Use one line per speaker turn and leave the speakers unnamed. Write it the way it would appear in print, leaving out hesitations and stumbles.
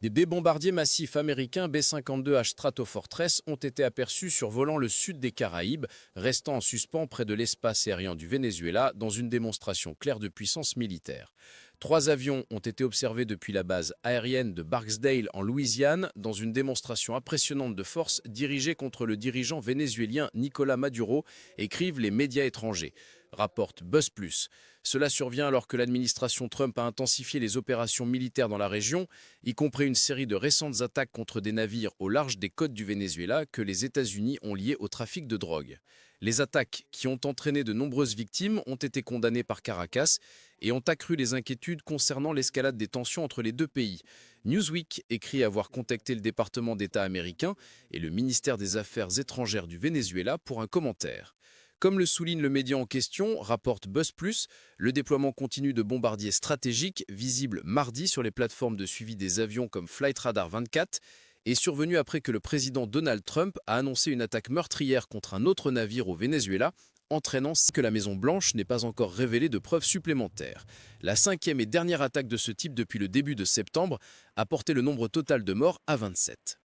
Des bombardiers massifs américains B-52H Stratofortress ont été aperçus survolant le sud des Caraïbes, restant en suspens près de l'espace aérien du Venezuela dans une démonstration claire de puissance militaire. 3 avions ont été observés depuis la base aérienne de Barksdale en Louisiane dans une démonstration impressionnante de force dirigée contre le dirigeant vénézuélien Nicolás Maduro, écrivent les médias étrangers. Rapporte BuzzPlus. Cela survient alors que l'administration Trump a intensifié les opérations militaires dans la région, y compris une série de récentes attaques contre des navires au large des côtes du Venezuela que les États-Unis ont liées au trafic de drogue. Les attaques, qui ont entraîné de nombreuses victimes, ont été condamnées par Caracas et ont accru les inquiétudes concernant l'escalade des tensions entre les deux pays. Newsweek écrit avoir contacté le département d'État américain et le ministère des Affaires étrangères du Venezuela pour un commentaire. Comme le souligne le média en question, rapporte BuzzPlus, le déploiement continu de bombardiers stratégiques, visibles mardi sur les plateformes de suivi des avions comme Flight Radar 24, est survenu après que le président Donald Trump a annoncé une attaque meurtrière contre un autre navire au Venezuela, entraînant que la Maison-Blanche n'ait pas encore révélé de preuves supplémentaires. La 5e et dernière attaque de ce type depuis le début de septembre a porté le nombre total de morts à 27.